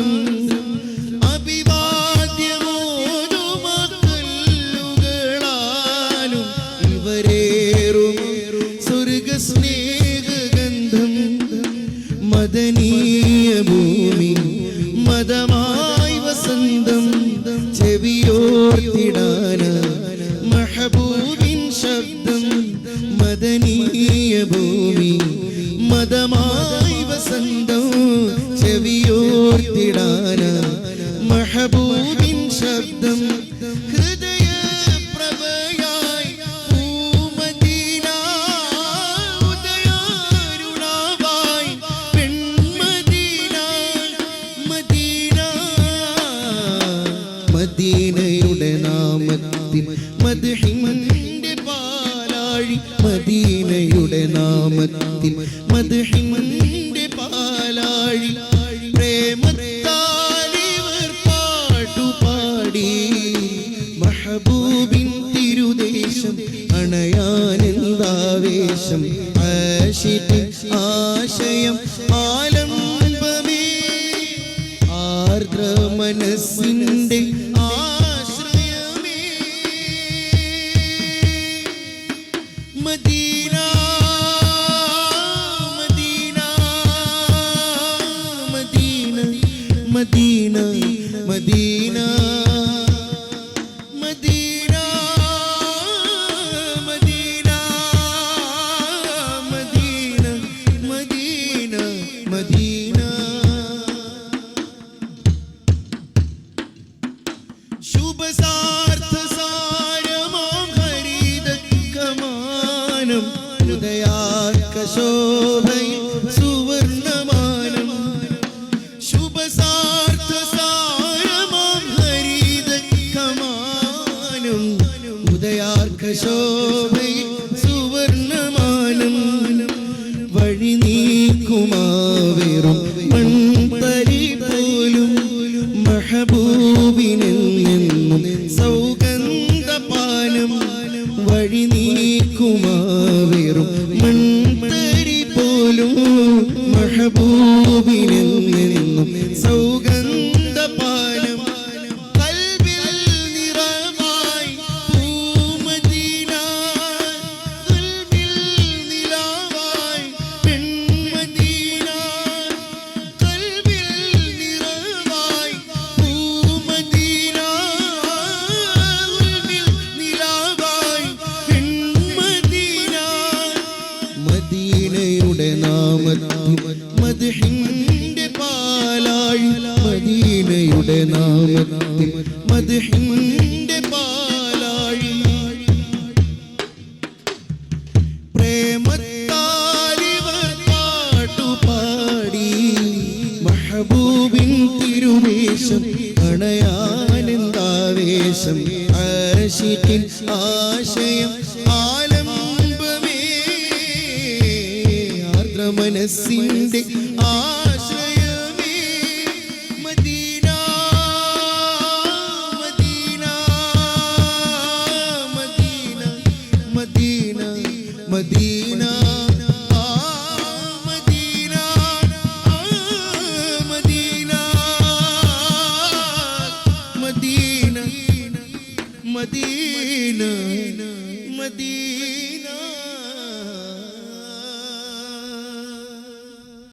മാത്രം അഭിവാദ്യമോതുമക്കല്ലുകളാലും ഇവരേറും സ്വർഗസ്നേഹഗന്ധം മദനീയ ഭൂമി മദമായി വസന്തം ചെവിയോർത്തിടാന മഹബൂബിൻ ശബ്ദം മദനീയ ഭൂമി മദമായി വസന്തം ചെവിയോർത്തിടാന മഹബൂബിൻ ശബ്ദം ഹൃദയ പ്രഭയായി പൂമദീന ഉദയാരുണാവായി പെൺമദീന മദീന മദീനയുടെ നാമത്തിൽ മദ്ഹിന്റെ പാലാഴി മദീനയുടെ നാമത്തിൽ മദ്ഹിന്റെ പാലാഴി പ്രേമത്താലിവർ പാട്ടുപാടി മഹബൂബിൻ തിരുദേശം അണയാനെന്താവേശം ആശിഖിൻ ആശയം ആലംബമേ ആർദ്ര മനസ്സിന്റെ ആശ്രയമേ Medina Medina Medina Medina Medina Medina Medina Medina Medina ശുഭസാർത്ഥ സാരമാം ഹരിത കമാനം ഉദയാർക്ക ശോഭയിൽ സുവർണമാനം ശുഭസാർത്ഥ സാരമാം ഹരിത കമാനം ഉദയാർക്ക ശോഭയിൽ സുവർണമാനം വഴി നീക്കുമാവേറും മൺതരി പോലും മഹബൂബിനിൽ നിന്നും സൗഗന്ധപാനം വഴി നീക്കുമാവേറും മൺതരി പോലും മഹബൂബിനിൽ നിന്നും സൗഗന്ധപാനം കൽബിൽ നിറമായി പൂമദീന കൽബിൽ നിലാവായി പെൺമദീന കൽബിൽ നിറമായി പൂമദീന കൽബിൽ നിലാവായി പെൺമദീന മദീനയുടെ നാമത്തിൽ മദ്ഹിന്റെ പാലാഴി മദീനയുടെ നാമത്തിൽ മദ്ഹിന്റെ പാലാഴി പ്രേമത്താലിവർ പാട്ടുപാടി മഹബൂബിൻ തിരുവേശം അണയാനെന്താവേശം ആശിഖിൻ ആശയം ആലംബമേ ആർദ്ര മനസ്സിന്റെ ആശ്രയമേ Medina Medina Medina Medina Medina ആ മദീന ആ മദീന മദീന മദീന മദീന